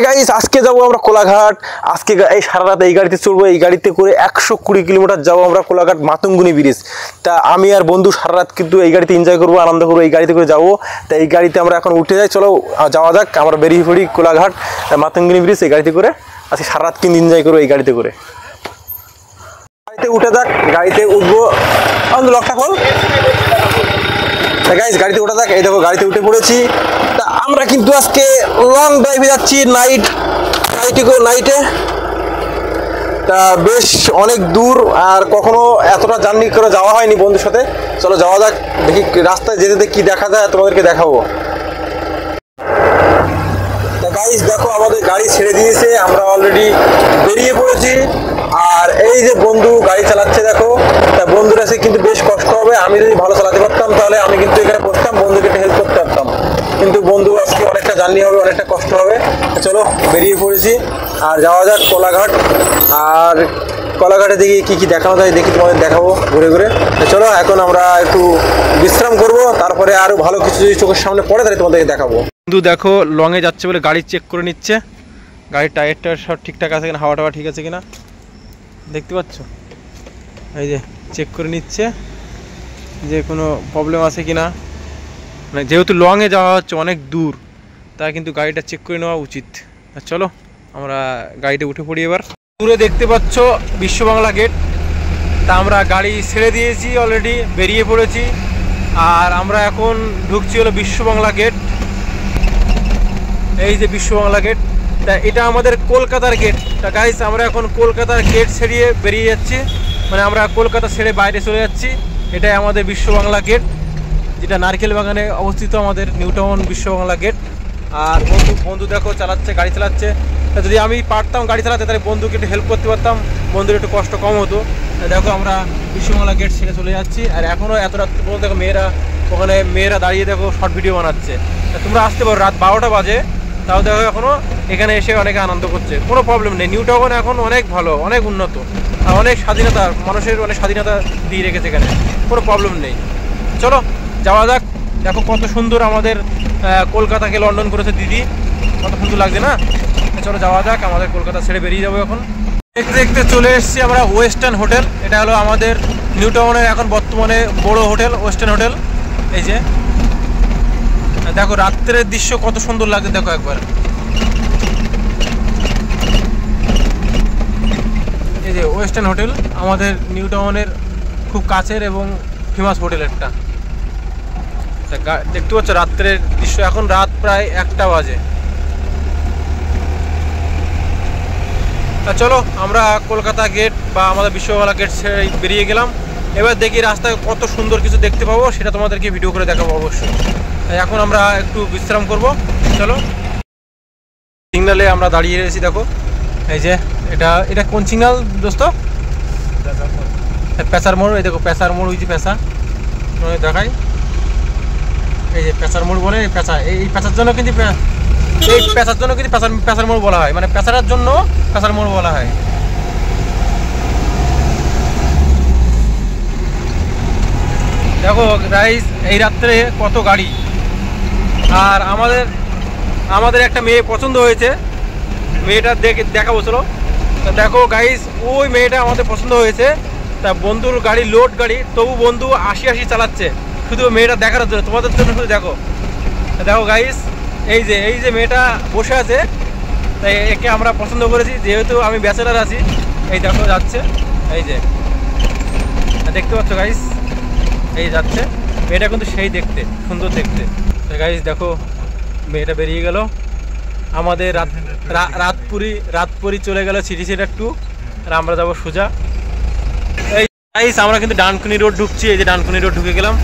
Guys আজকে যাবো আমরা কোলাঘাট। আজকে এই সারা রাত এই গাড়িতে চলবো। এই গাড়িতে করে 120 কিলোমিটার যাবো আমরা কোলাঘাট মাতঙ্গিনী ব্রিজ। তা আমি আর বন্ধু সারা রাত কিন্তু এই গাড়িতে এনজয় করবো, আনন্দ করবো, এই গাড়িতে করে যাবো। তা এই গাড়িতে আমরা এখন উঠে যাই, চলো যাওয়া যাক। আমরা বেরিয়ে পড়ি কোলাঘাট মাতঙ্গিনী ব্রিজ। এই গাড়িতে করে আজকে সারা রাত কিন্তু এনজয় করবো এই গাড়িতে করে। গাড়িতে উঠে যাক, গাড়িতে উঠবো। লকটা খোল। গাইস গাড়িতে উঠে যাক। এই দেখো গাড়িতে উঠে পড়েছি। তা আমরা কিন্তু আজকে লং ড্রাইভে যাচ্ছি নাইটে। তা বেশ অনেক দূর, আর কখনো এতটা জার্নি করে যাওয়া হয়নি বন্ধুর সাথে। চলো যাওয়া যাক, দেখি রাস্তায় যেতে কি দেখা যায় তোমাদেরকে দেখাবো। তা গাইস দেখো আমাদের গাড়ি ছেড়ে দিয়েছে, আমরা অলরেডি বেরিয়ে পড়েছি। আর এই যে বন্ধু গাড়ি চালাচ্ছে দেখো। তা বন্ধুর কাছে কিন্তু বেশ কষ্ট হবে। আমি যদি ভালো চালাতে পারতাম তাহলে আমি কিন্তু এখানে বসতাম, বন্ধুকে হেল্প করতে পারতাম। কিন্তু বন্ধু আজকে অনেকটা জার্নি হবে, অনেকটা কষ্ট হবে। চলো বেরিয়ে পড়েছি আর যাওয়া যাক কোলাঘাট। আর কোলাঘাটে দিকে কি কি দেখানো যায় দেখি, তোমাদের দেখাবো ঘুরে ঘুরে। চলো এখন আমরা একটু বিশ্রাম করব, তারপরে আরো ভালো কিছু যদি চোখের সামনে পড়ে তাহলে তোমাদেরকে দেখাবো। বন্ধু দেখো লংয়ে যাচ্ছে বলে গাড়ি চেক করে নিচ্ছে, গাড়ির টায়ারটা সব ঠিকঠাক আছে কিনা, হাওয়া টাওয়া ঠিক আছে কিনা দেখতে পাচ্ছ। এই যে চেক করে নিচ্ছে যে কোনো প্রবলেম আছে কিনা। মানে যেহেতু লংয়ে যাওয়া হচ্ছে অনেক দূর, তাই কিন্তু গাড়িটা চেক করে নেওয়া উচিত। চলো আমরা গাড়িতে উঠে পড়ি এবার। দূরে দেখতে পাচ্ছ বিশ্ব বাংলা গেট। তা আমরা গাড়ি ছেড়ে দিয়েছি, অলরেডি বেরিয়ে পড়েছি। আর আমরা এখন ঢুকছি হলো বিশ্ব বাংলা গেট। এই যে বিশ্ব বাংলা গেট। তা এটা আমাদের কলকাতার গেট। তা গাইস আমরা এখন কলকাতার গেট ছেড়িয়ে বেরিয়ে যাচ্ছি, মানে আমরা কলকাতা ছেড়ে বাইরে চলে যাচ্ছি। এটাই আমাদের বিশ্ব বাংলা গেট, যেটা নারকেল বাগানে অবস্থিত আমাদের নিউ টাউন বিশ্ব বাংলা গেট। আর বন্ধু দেখো চালাচ্ছে, গাড়ি চালাচ্ছে। যদি আমি পারতাম গাড়ি চালাতে তাহলে বন্ধুকে একটু হেল্প করতে পারতাম, বন্ধুর একটু কষ্ট কম হতো। দেখো আমরা বিশ্ব বাংলা গেট ছেড়ে চলে যাচ্ছি। আর এখনও এত রাত্রে পর্যন্ত দেখো মেয়েরা দাঁড়িয়ে দেখো শর্ট ভিডিও বানাচ্ছে। তোমরা আসতে পারো, রাত 12টা বাজে, তাও দেখো এখনও এখানে এসে অনেকে আনন্দ করছে। কোনো প্রবলেম নেই, নিউ টাউন এখন অনেক ভালো, অনেক উন্নত, আর অনেক স্বাধীনতা, মানুষের অনেক স্বাধীনতা দিয়ে রেখেছে এখানে, কোনো প্রবলেম নেই। চলো যাওয়া যাক। দেখো কত সুন্দর আমাদের কলকাতাকে লন্ডন করেছে দিদি, কত সুন্দর লাগছে না। চলো যাওয়া যাক, আমাদের কলকাতা ছেড়ে বেরিয়ে যাবো এখন। দেখতে দেখতে চলে এসেছি আমরা ওয়েস্টার্ন হোটেল। এটা হলো আমাদের নিউ টাউনের এখন বর্তমানে বড় হোটেল, ওয়েস্টার্ন হোটেল। এই যে দেখো রাত্রের দৃশ্য কত সুন্দর লাগছে, দেখো একবার। এই যে ওয়েস্টার্ন হোটেল আমাদের নিউ টাউনের খুব কাছের এবং ফেমাস হোটেল একটা। দেখতে পাচ্ছ রাত্রের দৃশ্য, এখন রাত প্রায় 1টা বাজে। তা চলো আমরা কলকাতা গেট বা আমাদের বিশ্ববাংলা গেট ছেড়ে বেরিয়ে গেলাম। এবার দেখি রাস্তায় কত সুন্দর কিছু দেখতে পাবো, সেটা তোমাদেরকে ভিডিও করে দেখাবো অবশ্যই। তাই এখন আমরা একটু বিশ্রাম করব। চলো সিগনালে আমরা দাঁড়িয়ে রয়েছি, দেখো এই যে এটা কোন সিগনাল দোস্ত? পেশার মোড়। এই দেখো পেশার মোড়, ওই যে পেশা দেখাই। এই যে পেশার মোড় বলে পেশা, এই পেশার জন্য কিন্তু পেশার মোড় বলা হয়, মানে পেশার জন্য পেশার মোড় বলা হয়। দেখো গাইস এই রাত্রে কত গাড়ি। আর আমাদের একটা মেয়ে পছন্দ হয়েছে, মেয়েটা দেখাবো চলো। তা দেখো গাইস ওই মেয়েটা আমাদের পছন্দ হয়েছে। তা বন্ধুর গাড়ি লোড গাড়ি, তবু বন্ধু 80 চালাচ্ছে শুধু মেয়েটা দেখার জন্য, তোমাদের জন্য শুধু দেখো। দেখো গাইস এই যে মেয়েটা বসে আছে, তাই একে আমরা পছন্দ করেছি, যেহেতু আমি ব্যাচেলার আছি। এই দেখো যাচ্ছে, এই যে দেখতে পাচ্ছ গাইস, এই যাচ্ছে মেয়েটা, কিন্তু সেই দেখতে সুন্দর দেখতে। গাইস দেখো মেয়েটা বেরিয়ে গেল। আমাদের রাতপুরি চলে গেল সিটি সেন্টার 2, আর আমরা যাবো সোজা। এই গাইস আমরা কিন্তু ডানকুনি রোড ঢুকছি। এই যে ডানকুনি রোড ঢুকে গেলাম।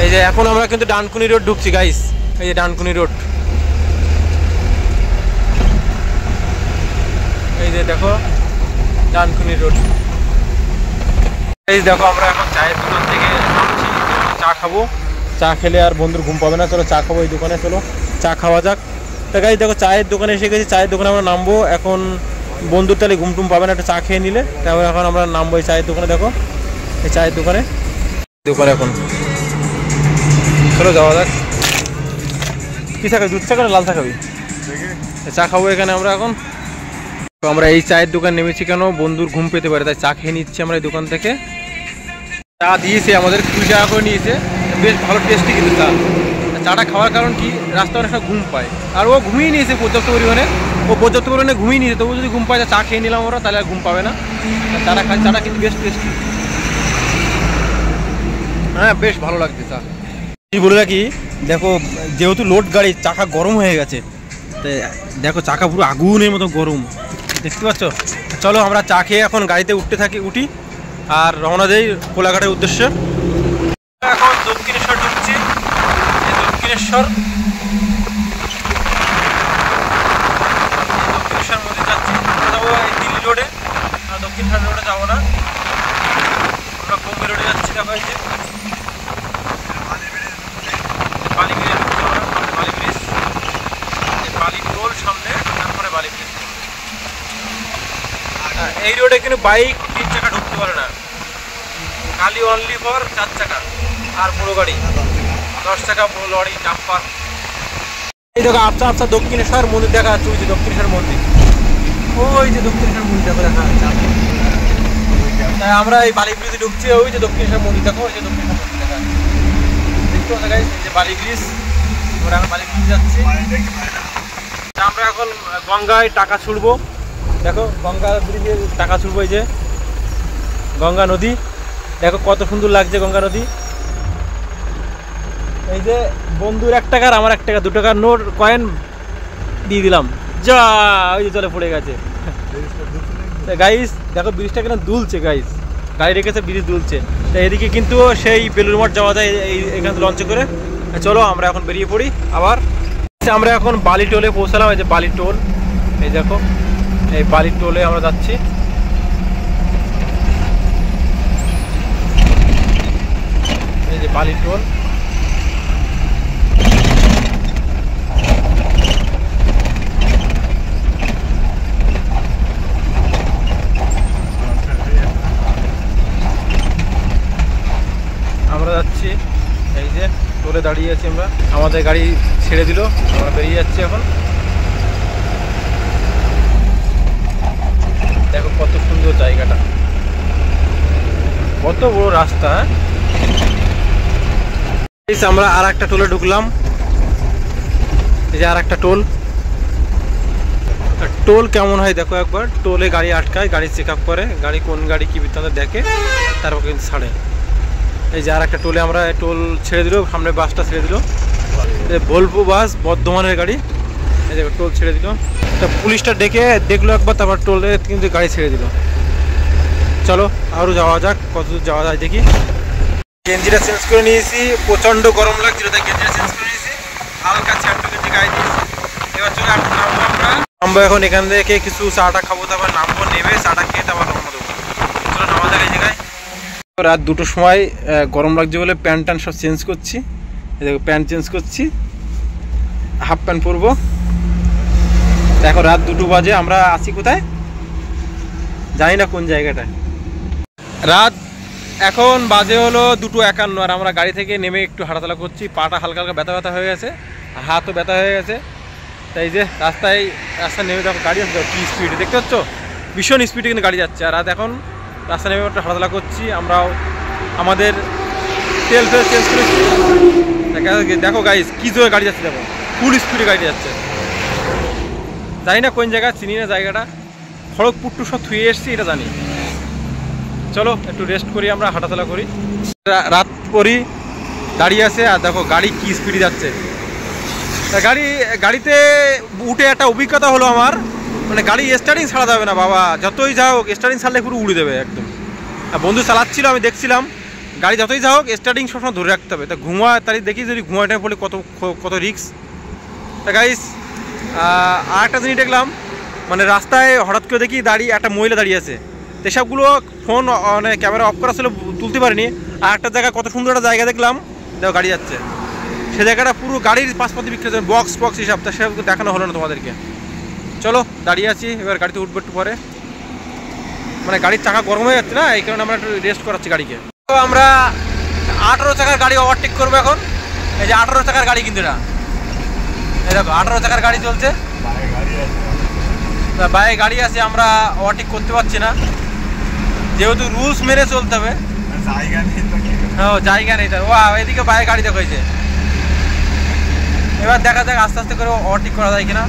এই যে এখন আমরা কিন্তু ডানকুনি রোড ঢুকছি গাইস। এই যে ডানকুনি রোড, এই যে দেখো ডানকুনি রোড। এই দেখো আমরা এখন চায়ের দোকান থেকে চা খাবো। চা খেলে আর বন্ধুর ঘুম পাবে না, চলো চা খাবো এই দোকানে, চলো চা খাওয়া যাক। তা গাইস দেখো চায়ের দোকানে এসে গেছি, চায়ের দোকানে আমরা নামবো এখন। বন্ধুর তাহলে ঘুম টুম পাবে না, একটা চা খেয়ে নিলে। তারপরে এখন আমরা নামবো এই চায়ের দোকানে। দেখো এই চায়ের দোকানে এখন চলো যাওয়া যাক। কি চা খাবি, দুধ চা খাবি লাল চা খাবি? চা খাবো এখানে আমরা এখন। তো আমরা এই চায়ের দোকান নেমেছি কেন, বন্ধুর ঘুম পেতে পারে তাই চা খেয়ে নিচ্ছি আমরা এই দোকান থেকে। চা দিয়েছে আমাদের 20 টাকা করে নিয়েছে, বেশ ভালো টেস্টি কিন্তু চা। চাটা খাওয়ার কারণ কি, রাস্তায় অনেকটা ঘুম পায়, আর ও ঘুমিয়ে নিয়েছে পর্যাপ্ত পরিমাণে, ঘুমিয়ে নিয়েছে। তবু যদি ঘুম পায় চা খেয়ে নিলাম ওরা, তাহলে আর ঘুম পাবে না। চাটা খাই, চাটা কিন্তু বেশ টেস্টি, হ্যাঁ বেশ ভালো লাগছে চা। কি বলে রাখি, দেখো যেহেতু লোড গাড়ি চাকা গরম হয়ে গেছে, তাই দেখো চাকা পুরো আগুনের মতো গরম, দেখতে পাচ্ছ। চলো আমরা চা খেয়ে এখন গাড়িতে উঠি আর রওনা দেই কোলাঘাটের উদ্দেশ্যে। এখন দক্ষিণেশ্বর ঢুকছি, দক্ষিণেশ্বর মন্দির যাচ্ছি, যাবো এই দিল্লি রোডে, দক্ষিণেশ্বর রোডে যাবো না, আমরা বোম্বে রোডে যাচ্ছি। দেখো এই যে বালি ব্রিজ, বালি ব্রিজ, বালি টোল সামনে, তারপরে বালি ব্রিজ। এই রোডে কিন্তু বাইক 3 চাকা ঢুকতে পারে না, খালি অনলি ফর 4 চাকা আর বড় গাড়ি 10 চাকা, বড় লরি, ডাম্পার। এই দেখো আফসা আফসা দক্ষিণেশ্বর মন্দির দেখা যাচ্ছে, ওই যে দক্ষিণেশ্বর মন্দির, ওই যে দক্ষিণেশ্বর মন্দির দেখো দেখা যাচ্ছে। তাই আমরা এই বালি ব্রিজে ঢুকছি, ওই যে দক্ষিণেশ্বর মন্দির দেখো, ওই যে দক্ষিণেশ্বর মন্দির দেখা যাচ্ছে, দেখতে পাচ্ছ গাইস, এই যে বালি ব্রিজ। আমরা এখন বালি ব্রিজ যাচ্ছি, আমরা এখন গঙ্গায় টাকা ছুড়বো। দেখো গঙ্গা ব্রিজে টাকা ছুড়বো, এই যে গঙ্গা নদী, দেখো কত সুন্দর লাগছে গঙ্গা নদী। এই যে বন্ধুর 1 টাকার আমার 1 টাকা 2 টাকার নোট কয়েন দিয়ে দিলাম, যা ওই যে জলে পড়ে গেছে। গাইস দেখো ব্রিজটা কেন দুলছে, গাইস গাড়ি রেখেছে ব্রিজ দুলছে। তো এদিকে কিন্তু সেই বেলুড় মঠ যাওয়া যায় এখান থেকে লঞ্চে করে। চলো আমরা এখন বেরিয়ে পড়ি আবার। আমরা এখন বালি টোলে পৌঁছালাম, এই যে বালি টোল, এই দেখো এই বালি টোলে আমরা যাচ্ছি। এই যে বালি টোল, আমরা যাচ্ছি। এই যে টোলে দাঁড়িয়ে আছি আমরা, আমাদের গাড়ি ছেড়ে দিল, আমরা বেরিয়ে যাচ্ছি এখন। দেখো কত সুন্দর জায়গাটা, কত বড় রাস্তা। আমরা আর একটা টোলে ঢুকলাম, এই যে আর একটা টোল। টোল কেমন হয় দেখো একবার, টোলে গাড়ি আটকায়, গাড়ি চেক আপ করে, গাড়ি কোন গাড়ি কি বৃত্তান্ত দেখে, তারপর কিন্তু ছাড়ে। এই যে আর একটা টোলে আমরা টোল ছেড়ে দিল, সামনে বাসটা ছেড়ে দিল, ভলভো বাস বর্ধমানের গাড়ি। এই দেখো টোল ছেড়ে দিল, তা পুলিশটা ডেকে দেখলো একবার, তারপর টোলে কিন্তু গাড়ি ছেড়ে দিল। চলো আরও যাওয়া যাক, কতদূর যাওয়া যায় দেখি। গেঞ্জিটা চেঞ্জ করে নিয়েছি, প্রচণ্ড গরম লাগছিল তাই গেঞ্জিটা চেঞ্জ করে নিয়েছি, হালকা চ্যান্টু গেঞ্জি গায়ে দিয়েছি। এবার চলে নামবো এখন এখান থেকে, কিছু চাটা খাবো, তারপর নামবো, নেমে চাটা খেয়ে তারপর রওনা দেবো। চলো নামা যাক এই জায়গায়। রাত 2টোর সময় গরম লাগছে বলে প্যান্ট ট্যান্ট সব চেঞ্জ করছি, দেখো প্যান্ট চেঞ্জ করছি, হাফ প্যান্ট পরবো। দেখো রাত 2টো বাজে, আমরা আছি কোথায় জানি না কোন জায়গাটায়। রাত এখন বাজে হলো 2:51, আর আমরা গাড়ি থেকে নেমে একটু হাঁটাচলা করছি, পাটা হালকা হালকা ব্যথা ব্যথা হয়ে গেছে, হাতও ব্যথা হয়ে গেছে। তাই যে রাস্তা নেমে দেখো গাড়ি আসছে কি স্পিডে, দেখতে পাচ্ছ ভীষণ স্পিডে কিন্তু গাড়ি যাচ্ছে। আর রাত এখন রাস্তা নেমে একটু হাঁটাচলা করছি, আমরাও আমাদের তেল চেঞ্জ করেছি। দেখো গাইস কি জোরে গাড়ি যাচ্ছে, দেখো ফুল স্পিডে গাড়ি যাচ্ছে। জানি না কোন জায়গা, চিনি না জায়গাটা, খড়গপুর টু সব থুয়ে এসছি এটা জানি। চলো একটু রেস্ট করি, আমরা হাঁটাচলা করি। রাত পরই দাঁড়িয়ে আছে, আর দেখো গাড়ি কি স্পিডে যাচ্ছে। গাড়িতে উঠে একটা অভিজ্ঞতা হলো আমার, মানে গাড়ি স্টার্টিং ছাড়া যাবে না বাবা, যতই যা হোক স্টার্টিং ছাড়লে পুরো উড়ে দেবে একদম। আর বন্ধু চালাচ্ছিল, আমি দেখছিলাম, গাড়ি যতই যা হোক স্টার্টিং সবসময় ধরে রাখতে হবে। তা তারই দেখি যদি ঘুমাটা পড়লে কত রিস্ক। তা গাইস আর একটা জিনিস দেখলাম, মানে রাস্তায় হঠাৎ করে দেখি একটা মহিলা দাঁড়িয়ে আছে, তো সবগুলো ফোন মানে ক্যামেরা অফ করা ছিল, তুলতে পারিনি। আর একটা জায়গা, কত সুন্দর একটা জায়গা দেখলাম, দেখো গাড়ি যাচ্ছে, সে জায়গাটা পুরো গাড়ির পাশপাতি বিক্রি, বক্স হিসাব, তা সেসব দেখানো হলো না তোমাদেরকে। চলো দাঁড়িয়ে আছি, এবার গাড়িতে উঠবো একটু পরে, মানে গাড়ির চাকা গরম হয়ে যাচ্ছে না, এই কারণে আমরা একটু রেস্ট করাচ্ছি গাড়িকে। তো আমরা 18 চাকার গাড়ি ওভারটেক করবো এখন। এই যে 18 চাকার গাড়ি, কিন্তু এটা এই দেখো 18 চাকার গাড়ি চলছে, বাইরে গাড়ি আছে, আমরা ওভারটেক করতে পারছি না, যেহেতু রুলস মেনে চলতে হবে। হ্যাঁ জায়গা নেই তার। ও এদিকে বাইরে গাড়ি দেখো হয়েছে। এবার দেখা যাক আস্তে আস্তে করে ওভারটেক করা যায় কিনা।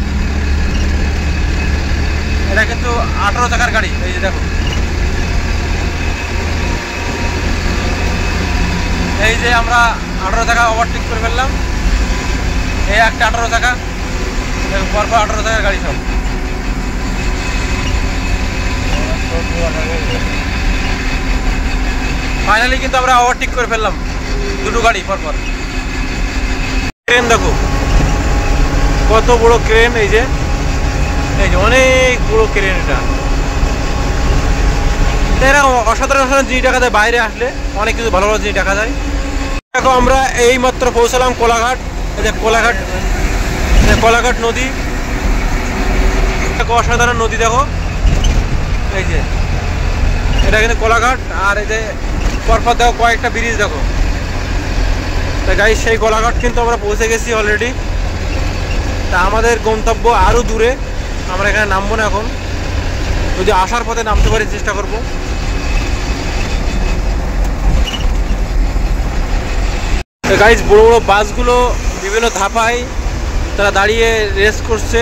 এটা কিন্তু 18 চাকার গাড়ি, এই যে দেখো, এই যে আমরা 18 চাকা ওভারটেক করে ফেললাম। এই একটা 18 চাকা, পরপর 18 চাকার গাড়ি সব। ফাইনালি কিন্তু আমরা ওভারটেক করে ফেললাম দুটো গাড়ি পরপর। ক্রেন দেখো কত বড় ক্রেন, এই যে অনেক বড় ক্রেন। এটা এরকম অসাধারণ জিনিস দেখা যায়, বাইরে আসলে অনেক কিছু ভালো ভালো জিনিস দেখা যায়। দেখো আমরা এই মাত্র পৌঁছালাম কোলাঘাট। এই যে কোলাঘাট নদী, দেখো অসাধারণ নদী দেখো, এই যে এটা কিন্তু কোলাঘাট। আর এই যে পরপর দেখো কয়েকটা ব্রিজ দেখো। তা গাইস সেই কোলাঘাট কিন্তু আমরা পৌঁছে গেছি অলরেডি। তা আমাদের গন্তব্য আরও দূরে, আমরা এখানে নামবো না এখন, যদি আসার পথে নামতে পারি চেষ্টা করব। গাইস বড় বড় বাসগুলো বিভিন্ন ধাপায় তারা দাঁড়িয়ে রেস্ট করছে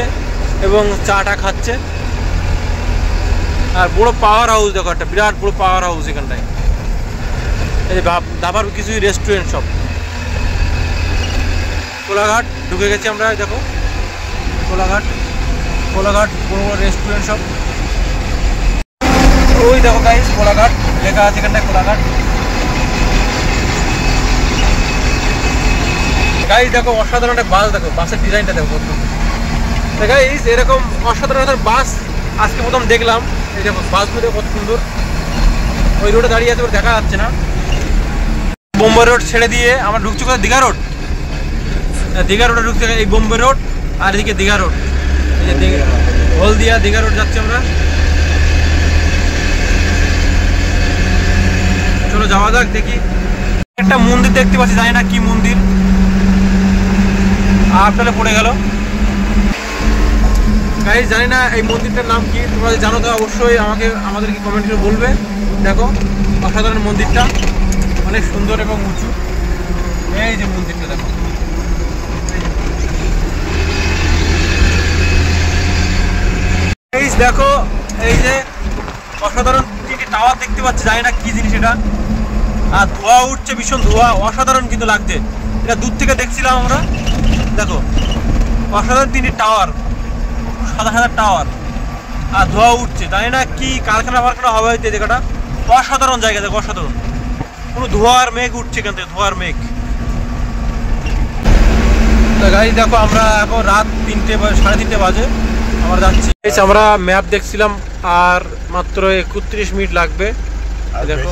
এবং চাটা খাচ্ছে। আর বড় পাওয়ার হাউস দেখো, একটা বিরাট বড় পাওয়ার হাউস এখানটায়। এই যে ধাবার কিছুই রেস্টুরেন্ট সব। কোলাঘাট ঢুকে গেছি আমরা, দেখো কোলাঘাট বড় বড় রেস্টুরেন্ট সব। ওই দেখো গাইস কোলাঘাট লেখা আছে এখানটায়, কোলাঘাট। গাইস দেখো অসাধারণ একটা বাস, দেখো বাসের ডিজাইনটা দেখো। গাইস এরকম অসাধারণ বাস আজকে প্রথম দেখলাম। এই দেখো বাসগুলো কত সুন্দর। ওই রোডে দাঁড়িয়ে আছে, ওর দেখা যাচ্ছে না। বোম্বে রোড ছেড়ে দিয়ে আমরা ঢুকছি কোথায়, দীঘা রোড। দীঘা রোডে ঢুকতে এই বোম্বে রোড, আর এদিকে দীঘা রোড। এই যে হলদিয়া দীঘা রোড যাচ্ছি আমরা। চলো যাওয়া যাক, দেখি। একটা মন্দির দেখতে পাচ্ছি, জানি না কি মন্দির, আপনারা পড়ে গেল। গাইস জানি না এই মন্দিরটার নাম কি, তোমরা জানো তো অবশ্যই আমাদেরকে কমেন্ট করে বলবে। দেখো অসাধারণ মন্দিরটা, অনেক সুন্দর এবং উঁচু। এই যে মন্দিরটা দেখো, দেখো এই যে অসাধারণ তিনটি টাওয়ার দেখতে পাচ্ছি, জানি না কি জিনিস এটা। আর ধোঁয়া উঠছে, ভীষণ ধোঁয়া, অসাধারণ কিন্তু লাগছে। এটা দূর থেকে দেখছিলাম আমরা, দেখো অসাধারণ তিনটি টাওয়ার, সাদা সাদা টাওয়ার, আর ধোঁয়া উঠছে, জানি না কি কারখানা হবে হয়তো। এই জায়গাটা অসাধারণ জায়গা, দেখো অসাধারণ, পুরো ধোঁয়ার মেঘ উঠছে এখান থেকে, ধোঁয়ার মেঘ। গাড়ি দেখো আমরা এখন রাত 3টে বা 3:30 বাজে আমরা যাচ্ছি। আমরা ম্যাপ দেখছিলাম, আর মাত্র 31 মিনিট লাগবে। দেখো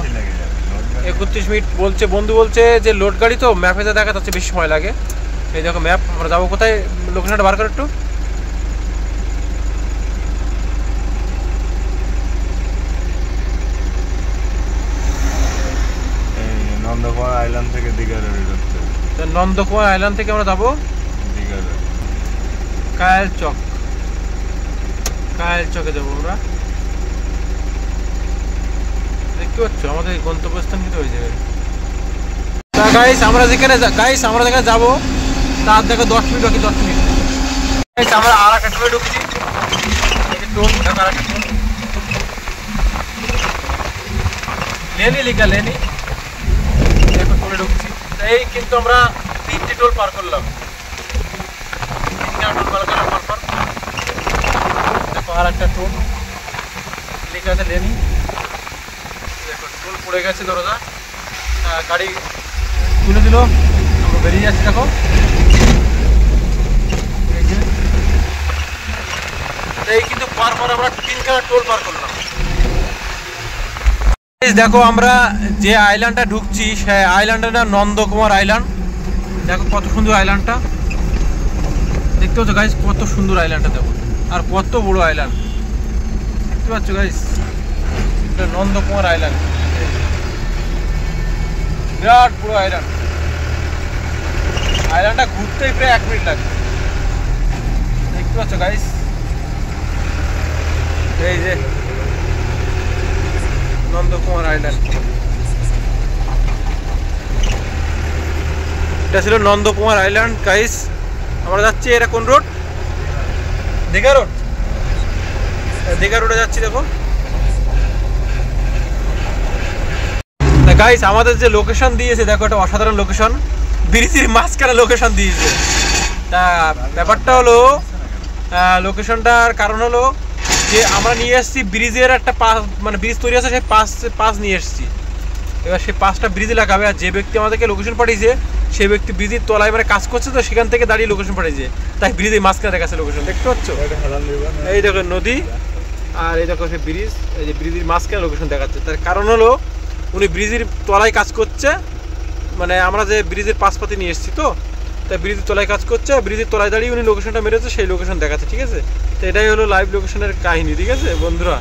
31 মিনিট বলছে, বন্ধু বলছে যে লোড গাড়ি তো ম্যাপে যা দেখা যাচ্ছে বেশি সময় লাগে। এই দেখো ম্যাপ, আমরা যাবো কোথায়, লোকেশনটা বার করে একটু। নন্দকুমার আইল্যান্ড থেকে দীঘা রোডে ঢুকতে হবে। নন্দকুমার আইল্যান্ড থেকে আমরা যাবো দীঘা রোড, কায়েল চকে যাবো আমরা। দেখতে পাচ্ছ আমাদের গন্তব্যস্থান কিন্তু ওই জায়গায়। তা গাইস আমরা যেখানে যাবো তার দেখো 10 মিনিট বাকি, 10 মিনিট। আমরা আর একটা টোলে ঢুকছি, টোল ঢাকা, আর একটা টোল লেনি লিখা, লেনি দেখো টোলে ঢুকছি। এই কিন্তু আমরা 3টে টোল পার করলাম, 3টে টোল পার করলাম পরপর। দেখো আর একটা টোল লেখা আছে লেনি, দেখো টোল পড়ে গেছে দরজা, গাড়ি তুলে দিল, আমরা বেরিয়ে যাচ্ছি। দেখো এই কিন্তু পরপর আমরা 3খানা টোল পার করলাম। দেখো আমরা যে আইল্যান্ডটা ঢুকছি সেই আইল্যান্ডের নাম নন্দকুমার আইল্যান্ড। দেখো কত সুন্দর আইল্যান্ডটা, দেখতে পাচ্ছ গাইস, কত সুন্দর আইল্যান্ডটা দেখো, আর কত বড় আইল্যান্ড দেখতে পাচ্ছ গাইস। এটা নন্দকুমার আইল্যান্ড, বিরাট বড় আইল্যান্ড। আইল্যান্ডটা ঘুরতেই প্রায় 1 মিনিট লাগবে, দেখতে পাচ্ছ গাইস। নন্দকুমার আইল্যান্ড। এটা ছিল নন্দকুমার আইল্যান্ড গাইস। আমরা যাচ্ছি, এটা কোন রোড? দীঘা রোড। দীঘা রোডে যাচ্ছি দেখো গাইস। আমাদের যে লোকেশন দিয়েছে দেখো, একটা অসাধারণ লোকেশন, ব্রিজের মাঝখানে লোকেশন দিয়েছে। তা ব্যাপারটা হলো, লোকেশনটার কারণ হলো যে আমরা নিয়ে এসেছি ব্রিজের একটা পাস, মানে ব্রিজ তৈরি আছে সেই পাস নিয়ে এসেছি। এবার সেই পাসটা ব্রিজে লাগাবে, আর যে ব্যক্তি আমাদেরকে লোকেশন পাঠিয়েছে সেই ব্যক্তি ব্রিজের তলায় মানে কাজ করছে, তো সেখান থেকে দাঁড়িয়ে লোকেশন পাঠিয়েছে, তাই ব্রিজের মাঝখানে দেখাচ্ছে লোকেশন। দেখতে পাচ্ছ? এই দেখো নদী, আর এই দেখো সেই ব্রিজ, এই যে ব্রিজের মাঝখানে লোকেশন দেখাচ্ছে। তার কারণ হলো উনি ব্রিজের তলায় কাজ করছে, মানে আমরা যে ব্রিজের পাশপাতি নিয়ে এসেছি, তো তাই ব্রিজের তলায় কাজ করছে, ব্রিজের তলায় দাঁড়িয়ে উনি লোকেশনটা মেরেছে, সেই লোকেশন দেখাচ্ছে। ঠিক আছে, তো এটাই হলো লাইভ লোকেশনের কাহিনী। ঠিক আছে বন্ধুরা,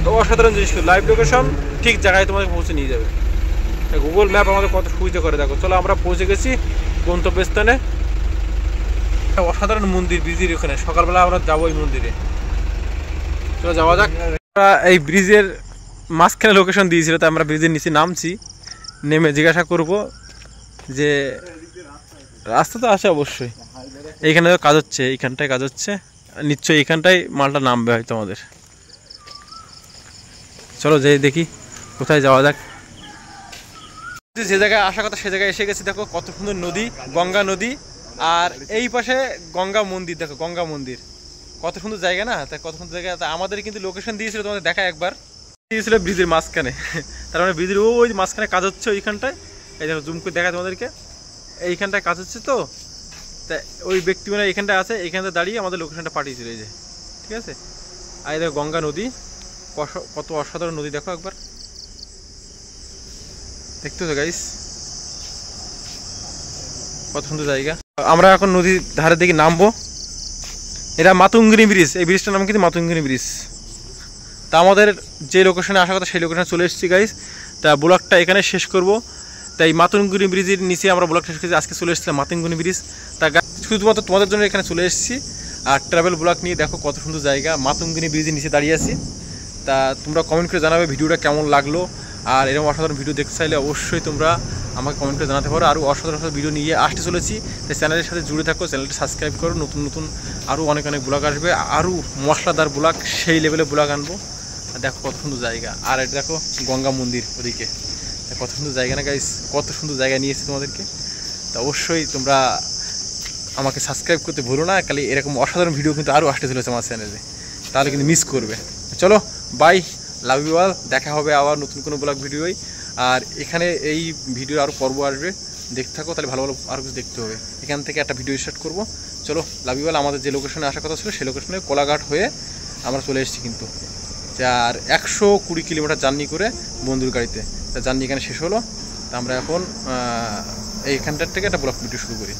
তো অসাধারণ জিনিস, লাইভ লোকেশন ঠিক জায়গায় তোমাদের পৌঁছে নিয়ে যাবে। গুগল ম্যাপ আমাদের কত সুবিধা করে দেখো। চলো আমরা পৌঁছে গেছি গন্তব্যস্থানে। অসাধারণ মন্দির ব্রিজের ওখানে, সকালবেলা আমরা যাবো ওই মন্দিরে। চলো যাওয়া যাক। এই ব্রিজের মাঝখানে লোকেশন দিয়েছিল, তাই আমরা ব্রিজের নিচে নামছি, নেমে জিজ্ঞাসা করব যে রাস্তা তো আছে অবশ্যই, এইখানে কাজ হচ্ছে, এইখানটায় কাজ হচ্ছে, নিশ্চয়ই এইখানটায় মালটা নামবে হয়তো আমাদের। চলো যাই দেখি কোথায় যাওয়া যাক। যে জায়গায় আসার কথা সে জায়গায় এসে গেছি। দেখো কত সুন্দর নদী, গঙ্গা নদী, আর এই পাশে গঙ্গা মন্দির। দেখো গঙ্গা মন্দির, কত সুন্দর জায়গা না? তাই কত সুন্দর জায়গা। তা আমাদের কিন্তু লোকেশন দিয়েছিল, তোমাদের দেখা একবার দিয়েছিল ব্রিজের মাঝখানে। তার মানে ব্রিজের ওই মাঝখানে কাজ হচ্ছে ওইখানটায়। এই দেখো জুম করে দেখায় তোমাদেরকে, এইখানটায় কাজ হচ্ছে। তো তা ওই ব্যক্তি মানে এইখানটায় আছে, এইখানটায় দাঁড়িয়ে আমাদের লোকেশনটা পাঠিয়েছিল। এই যে ঠিক আছে, আর এই দেখো গঙ্গা নদী, কত অসাধারণ নদী দেখো একবার, দেখতেছো গাইস কত সুন্দর জায়গা। আমরা এখন নদীর ধারের দিকে নামবো। এটা মাতঙ্গিনী ব্রিজ, এই ব্রিজটার নাম কিন্তু মাতঙ্গিনী ব্রিজ। তা আমাদের যে লোকেশনে আসার কথা সেই লোকেশনে চলে এসেছি গাইস। তা ব্লগটা এখানে শেষ করব। তাই মাতঙ্গিনী ব্রিজের নিচে আমরা ব্লগটা শেষ করেছি। আজকে চলে এসেছিলাম মাতঙ্গিনী ব্রিজ। তা শুধুমাত্র তোমাদের জন্য এখানে চলে এসেছি, আর ট্রাভেল ব্লগ নিয়ে। দেখো কত সুন্দর জায়গা, মাতঙ্গিনী ব্রিজের নিচে দাঁড়িয়ে আছি। তা তোমরা কমেন্ট করে জানাবে ভিডিওটা কেমন লাগলো, আর এরকম অসাধারণ ভিডিও দেখতে চাইলে অবশ্যই তোমরা আমাকে কমেন্ট করে জানাতে পারো। আরও অসাধারণ ভিডিও নিয়ে আসতে চলেছি, তাই চ্যানেলের সাথে জুড়ে থাকো, চ্যানেলটা সাবস্ক্রাইব করো। নতুন নতুন আরও অনেক ব্লগ আসবে, আরও মশলাদার ব্লগ, সেই লেভেলে ব্লগ আনবো। দেখো কত সুন্দর জায়গা, আর এটা দেখো গঙ্গা মন্দির ওদিকে, কত সুন্দর জায়গা না গাইস? কত সুন্দর জায়গা নিয়ে এসেছি তোমাদেরকে। তা অবশ্যই তোমরা আমাকে সাবস্ক্রাইব করতে ভুলো না, খালি এরকম অসাধারণ ভিডিও কিন্তু আরও আসতে চলেছে আমার চ্যানেলে, তাহলে কিন্তু মিস করবে। চলো বাই, লাভ ইউ অল, দেখা হবে আবার নতুন কোনো ব্লগ ভিডিওই। আর এখানে এই ভিডিও আরও পর্ব আসবে, দেখতে থাকো, তাহলে ভালো ভালো আরও কিছু দেখতে হবে। এখান থেকে একটা ভিডিও স্টার্ট করবো। চলো লাভ ইউ অল। আমাদের যে লোকেশনে আসার কথা ছিল সেই লোকেশনে কোলাঘাট হয়ে আমরা চলে এসেছি কিন্তু, আর 120 কিলোমিটার জার্নি করে বন্ধুর গাড়িতে। তা জার্নি এখানে শেষ হলো। তা আমরা এখন এইখানটার থেকে একটা ব্লগ ভিডিও শুরু করি।